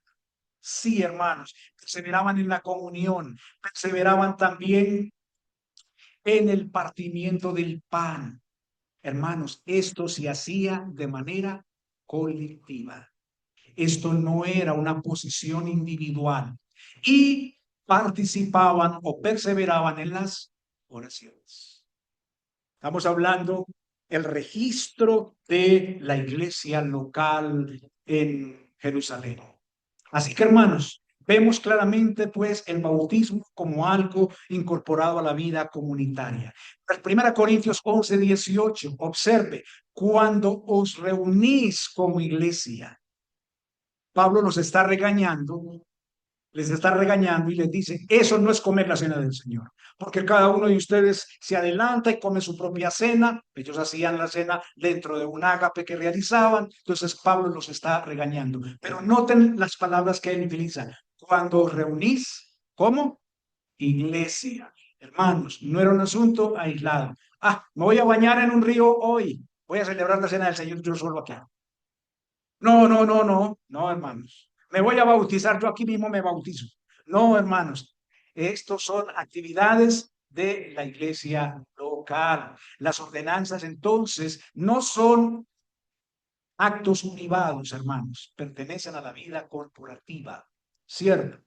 Sí, hermanos, perseveraban en la comunión, perseveraban también en el partimiento del pan. Hermanos, esto se hacía de manera colectiva. Esto no era una posición individual. Y participaban o perseveraban en las oraciones. Estamos hablando el registro de la iglesia local en Jerusalén. Así que, hermanos, vemos claramente pues el bautismo como algo incorporado a la vida comunitaria. 1 Corintios 11:18, observe, cuando os reunís como iglesia, Pablo los está regañando, les está regañando y les dice, eso no es comer la cena del Señor, porque cada uno de ustedes se adelanta y come su propia cena. Ellos hacían la cena dentro de un ágape que realizaban, entonces Pablo los está regañando. Pero noten las palabras que él utiliza. Cuando os reunís, ¿cómo? Iglesia. Hermanos, no era un asunto aislado. Ah, me voy a bañar en un río hoy, voy a celebrar la cena del Señor yo solo acá. No, no, no, no, no, hermanos. Me voy a bautizar, yo aquí mismo me bautizo. No, hermanos. Estos son actividades de la iglesia local. Las ordenanzas, entonces, no son actos privados, hermanos. Pertenecen a la vida corporativa. ¿Cierto?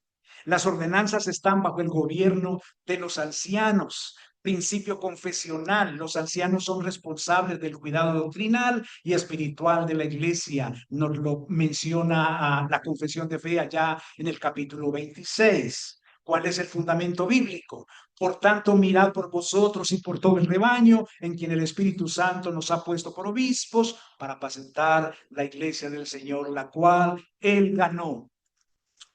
Las ordenanzas están bajo el gobierno de los ancianos. Principio confesional. Los ancianos son responsables del cuidado doctrinal y espiritual de la iglesia. Nos lo menciona la confesión de fe allá en el capítulo 26. ¿Cuál es el fundamento bíblico? Por tanto, mirad por vosotros y por todo el rebaño en quien el Espíritu Santo nos ha puesto por obispos para apacentar la iglesia del Señor, la cual Él ganó,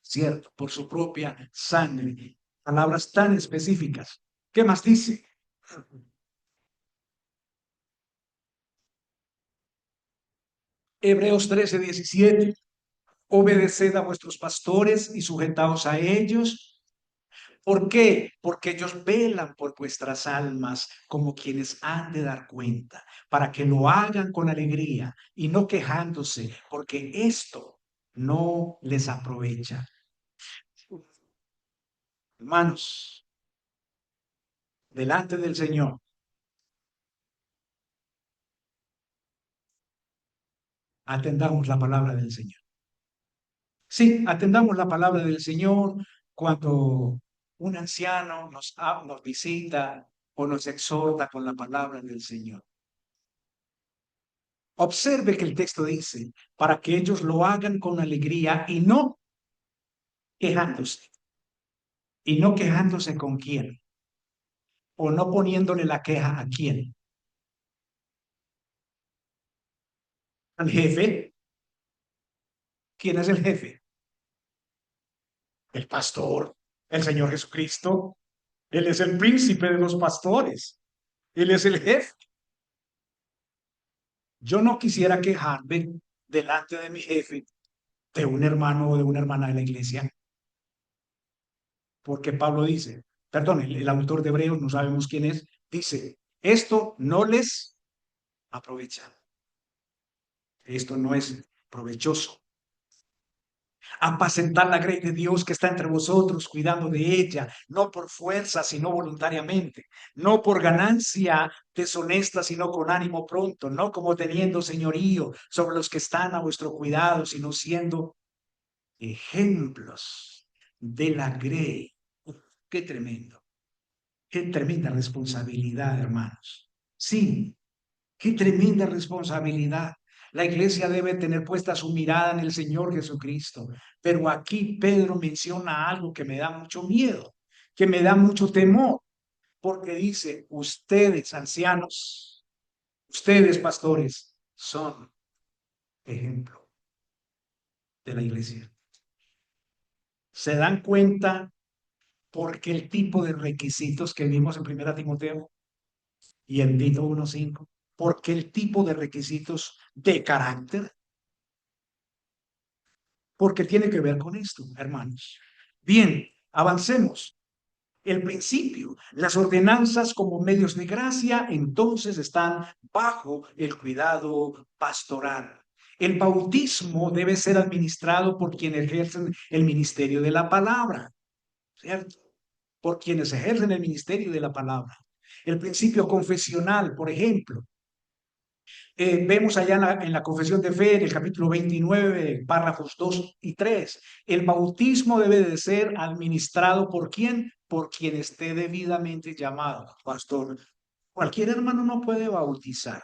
¿cierto? Por su propia sangre. Palabras tan específicas. ¿Qué más dice? Hebreos 13:17. Obedeced a vuestros pastores y sujetaos a ellos. ¿Por qué? Porque ellos velan por vuestras almas como quienes han de dar cuenta, para que lo hagan con alegría y no quejándose, porque esto no les aprovecha. Hermanos, delante del Señor, atendamos la palabra del Señor. Sí, atendamos la palabra del Señor cuando un anciano nos visita o nos exhorta con la palabra del Señor. Observe que el texto dice, para que ellos lo hagan con alegría y no quejándose. ¿Y no quejándose con quién? ¿O no poniéndole la queja a quién? ¿Al jefe? ¿Quién es el jefe? El pastor, el Señor Jesucristo. Él es el príncipe de los pastores. Él es el jefe. Yo no quisiera quejarme delante de mi jefe, de un hermano o de una hermana de la iglesia, porque Pablo dice, perdón, el autor de Hebreos, no sabemos quién es, dice, esto no les aprovecha. Esto no es provechoso. Apacentar la grey de Dios que está entre vosotros, cuidando de ella, no por fuerza, sino voluntariamente, no por ganancia deshonesta, sino con ánimo pronto, no como teniendo señorío sobre los que están a vuestro cuidado, sino siendo ejemplos de la grey. Qué tremendo, qué tremenda responsabilidad, hermanos. Sí, qué tremenda responsabilidad. La iglesia debe tener puesta su mirada en el Señor Jesucristo. Pero aquí Pedro menciona algo que me da mucho miedo, que me da mucho temor, porque dice, ustedes ancianos, ustedes pastores, son ejemplo de la iglesia. ¿Se dan cuenta porque el tipo de requisitos que vimos en 1 Timoteo y en Tito 1:5? Porque el tipo de requisitos de carácter, porque tiene que ver con esto, hermanos. Bien, avancemos. El principio, las ordenanzas como medios de gracia, entonces están bajo el cuidado pastoral. El bautismo debe ser administrado por quienes ejercen el ministerio de la palabra, ¿cierto? Por quienes ejercen el ministerio de la palabra. El principio confesional, por ejemplo, vemos allá en la Confesión de Fe, en el capítulo 29, párrafos 2 y 3. El bautismo debe de ser administrado ¿por quién? Por quien esté debidamente llamado. Pastor, cualquier hermano no puede bautizar.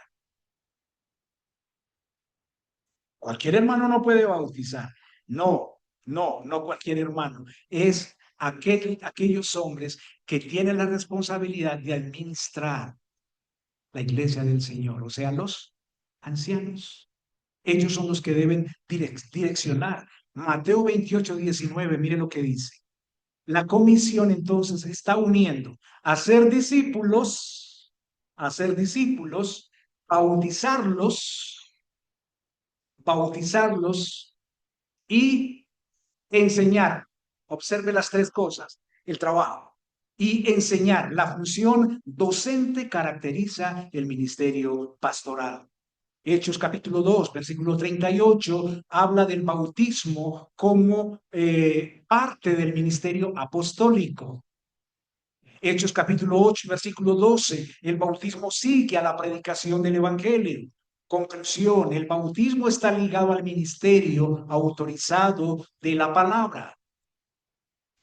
Cualquier hermano no puede bautizar. No, no cualquier hermano. Es aquellos hombres que tienen la responsabilidad de administrar la iglesia del Señor, o sea, los ancianos. Ellos son los que deben direccionar. Mateo 28:19, mire lo que dice. La comisión entonces está uniendo a ser discípulos, bautizarlos, bautizarlos y enseñar. Observe las tres cosas: el trabajo y enseñar. La función docente caracteriza el ministerio pastoral. Hechos capítulo 2, versículo 38, habla del bautismo como parte del ministerio apostólico. Hechos capítulo 8, versículo 12, el bautismo sigue a la predicación del evangelio. Conclusión: el bautismo está ligado al ministerio autorizado de la palabra.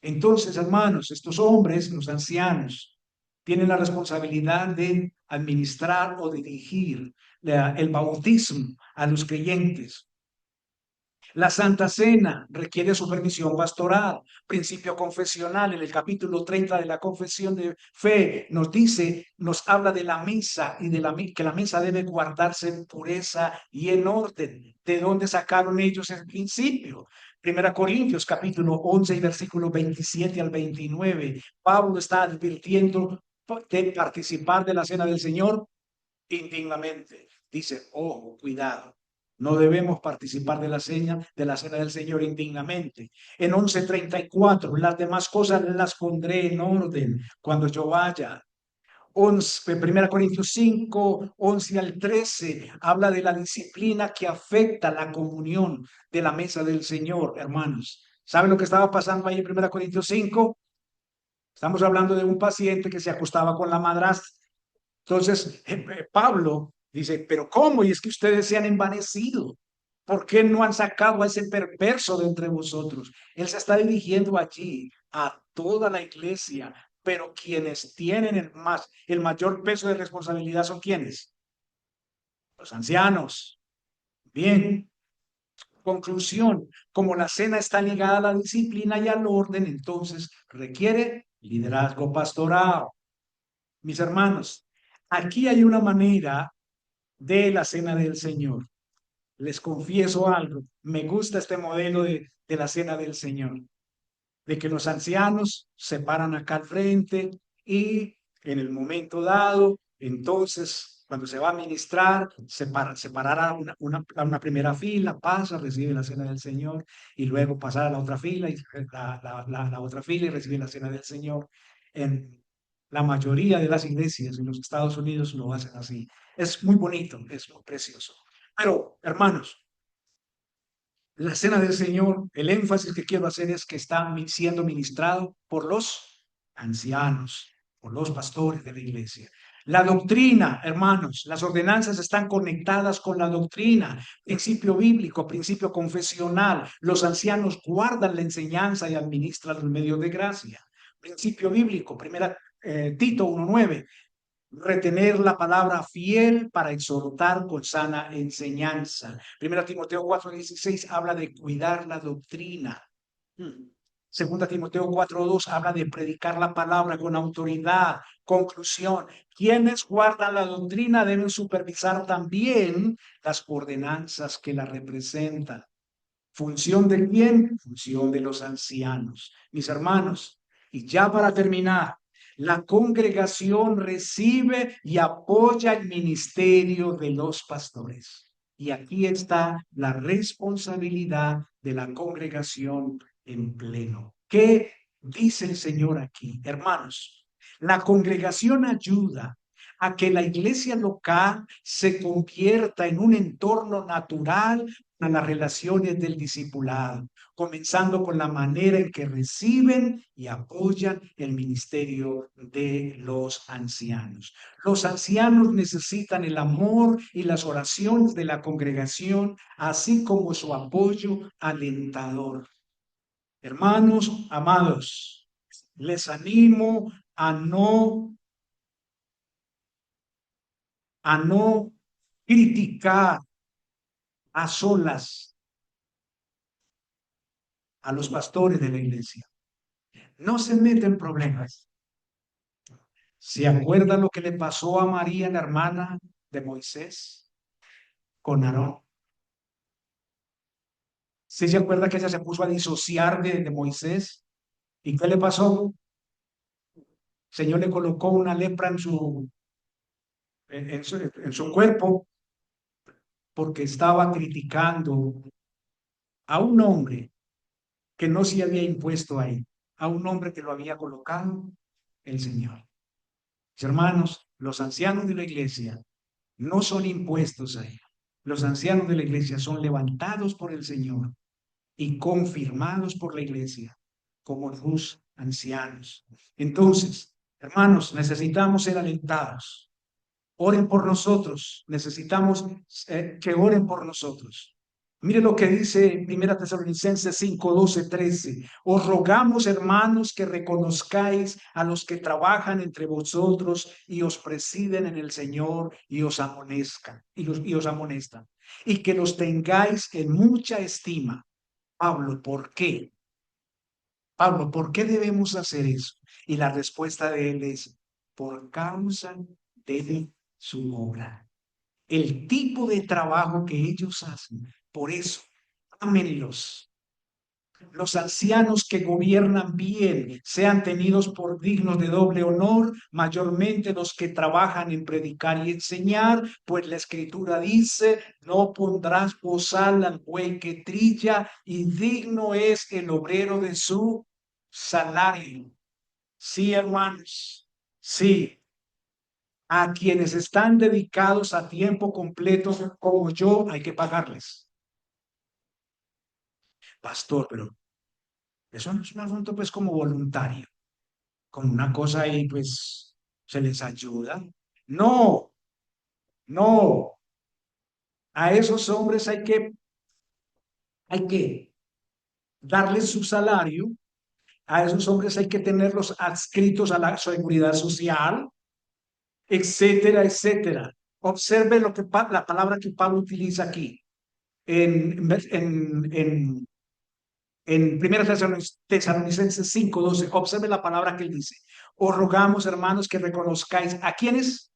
Entonces, hermanos, estos hombres, los ancianos, tienen la responsabilidad de administrar o dirigir el bautismo a los creyentes. La Santa Cena requiere supervisión pastoral. Principio confesional, en el capítulo 30 de la Confesión de Fe, nos dice, nos habla de la misa y de que la misa debe guardarse en pureza y en orden. ¿De dónde sacaron ellos el principio? Primera Corintios capítulo 11 y versículo 27 al 29. Pablo está advirtiendo de participar de la cena del Señor indignamente. Dice, ojo, cuidado. No debemos participar de la cena del Señor indignamente. En 11:34, las demás cosas las pondré en orden cuando yo vaya. 1 Corintios 5, 11 al 13, habla de la disciplina que afecta la comunión de la mesa del Señor, hermanos. ¿Saben lo que estaba pasando ahí en 1 Corintios 5? Estamos hablando de un paciente que se acostaba con la madrastra. Entonces, Pablo dice, pero ¿cómo? Y es que ustedes se han envanecido. ¿Por qué no han sacado a ese perverso de entre vosotros? Él se está dirigiendo allí a toda la iglesia, pero quienes tienen el mayor peso de responsabilidad son quienes, los ancianos. Bien, conclusión, como la cena está ligada a la disciplina y al orden, entonces requiere liderazgo pastoral. Mis hermanos, aquí hay una manera de la cena del Señor. Les confieso algo, me gusta este modelo de la cena del Señor, de que los ancianos se paran acá al frente y en el momento dado, entonces, cuando se va a ministrar, se parará a una primera fila, pasa, recibe la cena del Señor, y luego pasar a la otra fila, y la otra fila y recibe la cena del Señor. En la mayoría de las iglesias en los Estados Unidos lo hacen así. Es muy bonito, es muy precioso. Pero, hermanos, la cena del Señor, el énfasis que quiero hacer es que está siendo ministrado por los ancianos, por los pastores de la iglesia. La doctrina, hermanos, las ordenanzas están conectadas con la doctrina, principio bíblico, principio confesional. Los ancianos guardan la enseñanza y administran los medios de gracia. Principio bíblico, Tito 1:9. Retener la palabra fiel para exhortar con sana enseñanza. 1 Timoteo 4:16 habla de cuidar la doctrina. 2 Timoteo 4:2 habla de predicar la palabra con autoridad. Conclusión: quienes guardan la doctrina deben supervisar también las ordenanzas que la representan. ¿Función de quién? Función de los ancianos. Mis hermanos, y ya para terminar, la congregación recibe y apoya el ministerio de los pastores. Y aquí está la responsabilidad de la congregación en pleno. ¿Qué dice el Señor aquí? Hermanos, la congregación ayuda a que la iglesia local se convierta en un entorno natural a las relaciones del discipulado, comenzando con la manera en que reciben y apoyan el ministerio de los ancianos. Los ancianos necesitan el amor y las oraciones de la congregación, así como su apoyo alentador. Hermanos amados, les animo a no criticar a solas a los pastores de la iglesia. No se meten en problemas. ¿Se acuerdan lo que le pasó a María, la hermana de Moisés, con Aarón? ¿Sí se acuerda que ella se puso a disociar de Moisés? ¿Y qué le pasó? El Señor le colocó una lepra en su cuerpo porque estaba criticando a un hombre que no se había impuesto ahí, a un hombre que lo había colocado el Señor. Mis hermanos, los ancianos de la iglesia no son impuestos ahí. Los ancianos de la iglesia son levantados por el Señor y confirmados por la iglesia como sus ancianos. Entonces, hermanos, necesitamos ser alentados. Oren por nosotros. Necesitamos que oren por nosotros. Mire lo que dice 1 Tesalonicenses 5, 12, 13. Os rogamos, hermanos, que reconozcáis a los que trabajan entre vosotros y os presiden en el Señor y os amonestan, y que los tengáis en mucha estima. Pablo, ¿por qué? Pablo, ¿por qué debemos hacer eso? Y la respuesta de él es, por causa de su obra. El tipo de trabajo que ellos hacen. Por eso, ámenlos. Los ancianos que gobiernan bien sean tenidos por dignos de doble honor, mayormente los que trabajan en predicar y enseñar, pues la escritura dice, no pondrás bozal al buey que trilla, y digno es el obrero de su salario. Sí, hermanos, sí. A quienes están dedicados a tiempo completo como yo, hay que pagarles. Pastor, pero eso no es un asunto pues como voluntario, con una cosa ahí pues se les ayuda. No, no, a esos hombres hay que darles su salario, a esos hombres hay que tenerlos adscritos a la seguridad social, etcétera, etcétera. Observe lo que la palabra que Pablo utiliza aquí en 1 Tesalonicenses 5:12. Observe la palabra que él dice. Os rogamos, hermanos, que reconozcáis a quienes,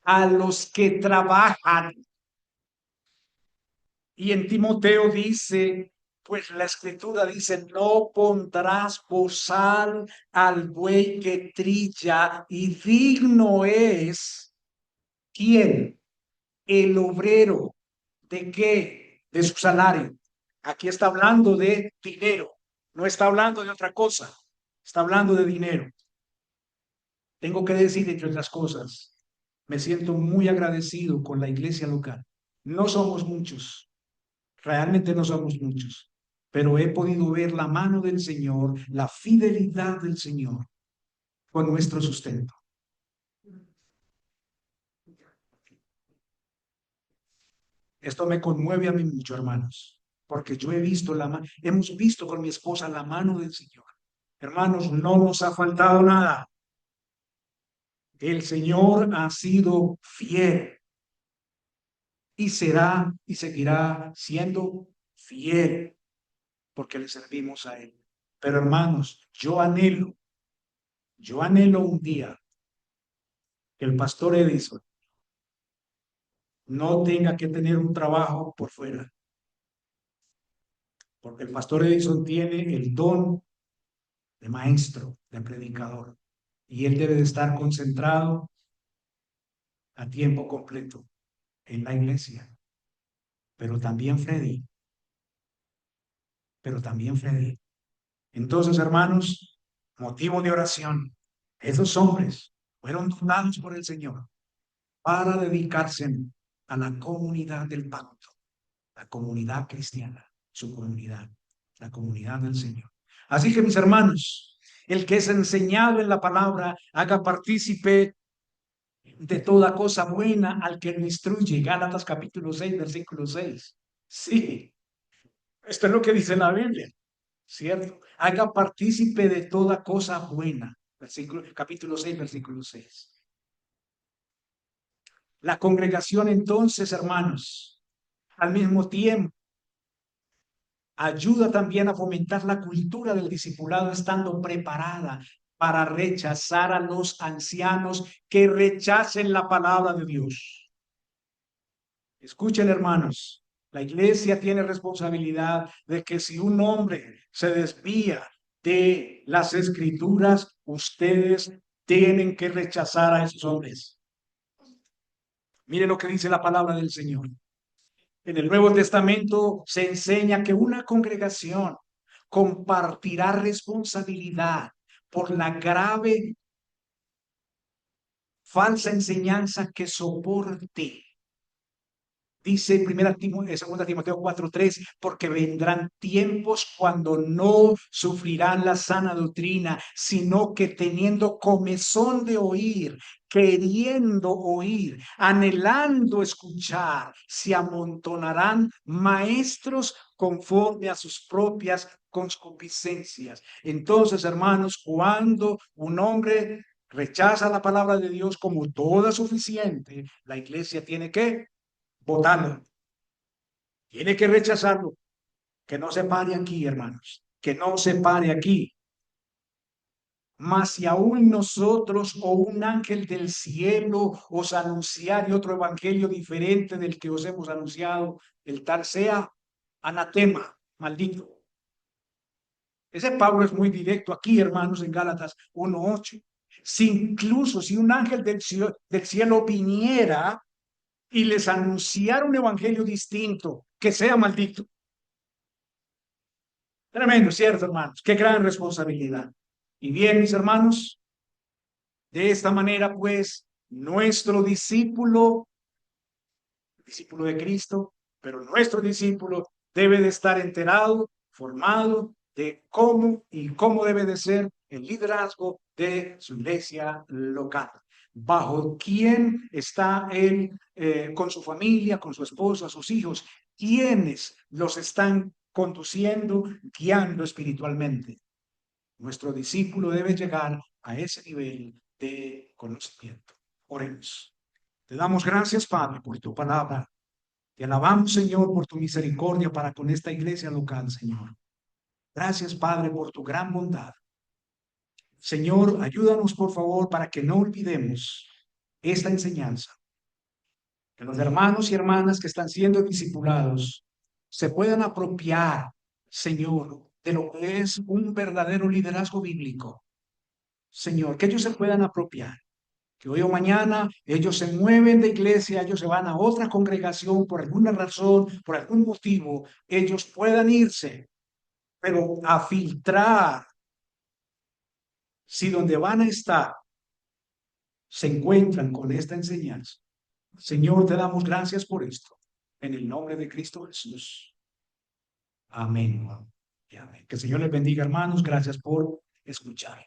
a los que trabajan. Y en Timoteo dice, pues la escritura dice, no pondrás bozal al buey que trilla, y digno es, ¿quién? El obrero. ¿De qué? De su salario. Aquí está hablando de dinero, no está hablando de otra cosa, está hablando de dinero. Tengo que decir, entre otras cosas, me siento muy agradecido con la iglesia local. No somos muchos, realmente no somos muchos, pero he podido ver la mano del Señor, la fidelidad del Señor con nuestro sustento. Esto me conmueve a mí mucho, hermanos, porque yo he visto hemos visto con mi esposa la mano del Señor. Hermanos, no nos ha faltado nada. El Señor ha sido fiel y será y seguirá siendo fiel porque le servimos a Él. Pero hermanos, yo anhelo un día que el pastor Edison no tenga que tener un trabajo por fuera, porque el pastor Edison tiene el don de maestro, de predicador, y él debe de estar concentrado a tiempo completo en la iglesia. Pero también Freddy, pero también Freddy. Entonces, hermanos, motivo de oración. Esos hombres fueron donados por el Señor. para dedicarse a la comunidad del pacto, la comunidad cristiana, su comunidad, la comunidad del Señor. Así que, mis hermanos, el que es enseñado en la palabra, haga partícipe de toda cosa buena al que lo instruye. Gálatas capítulo 6, versículo 6. Sí, esto es lo que dice la Biblia, ¿cierto? Haga partícipe de toda cosa buena. Capítulo 6, versículo 6. La congregación entonces, hermanos, al mismo tiempo, ayuda también a fomentar la cultura del discipulado, estando preparada para rechazar a los ancianos que rechacen la palabra de Dios. Escuchen, hermanos, la iglesia tiene responsabilidad de que si un hombre se desvía de las escrituras, ustedes tienen que rechazar a esos hombres. Mire lo que dice la palabra del Señor. En el Nuevo Testamento se enseña que una congregación compartirá responsabilidad por la grave falsa enseñanza que soporte. Dice segunda Timoteo 4:3, porque vendrán tiempos cuando no sufrirán la sana doctrina, sino que teniendo comezón de oír, queriendo oír, anhelando escuchar, se amontonarán maestros conforme a sus propias concupiscencias. Entonces, hermanos, cuando un hombre rechaza la palabra de Dios como toda suficiente, la iglesia tiene que votarlo. Tiene que rechazarlo. Que no se pare aquí, hermanos. Que no se pare aquí. Mas si aún nosotros o un ángel del cielo os anunciare otro evangelio diferente del que os hemos anunciado, el tal sea anatema, maldito. Ese Pablo es muy directo aquí, hermanos, en Gálatas 1:8. Incluso si un ángel del cielo viniera y les anunciara un evangelio distinto, que sea maldito. Tremendo, ¿cierto, hermanos? Qué gran responsabilidad. Y bien, mis hermanos, de esta manera, pues, nuestro discípulo de Cristo, pero nuestro discípulo debe de estar enterado, formado de cómo debe de ser el liderazgo de su iglesia local. Bajo quién está él con su familia, con su esposa, sus hijos, quiénes los están conduciendo, guiando espiritualmente. Nuestro discípulo debe llegar a ese nivel de conocimiento. Oremos. Te damos gracias, Padre, por tu palabra. Te alabamos, Señor, por tu misericordia para con esta iglesia local, Señor. Gracias, Padre, por tu gran bondad. Señor, ayúdanos, por favor, para que no olvidemos esta enseñanza. Que los hermanos y hermanas que están siendo discipulados se puedan apropiar, Señor, de lo que es un verdadero liderazgo bíblico. Señor, que ellos se puedan apropiar. Que hoy o mañana ellos se mueven de iglesia, ellos se van a otra congregación por alguna razón, por algún motivo, ellos puedan irse, pero a filtrar si donde van a estar se encuentran con esta enseñanza. Señor, te damos gracias por esto. En el nombre de Cristo Jesús. Amén. Y amén. Que el Señor les bendiga, hermanos. Gracias por escuchar.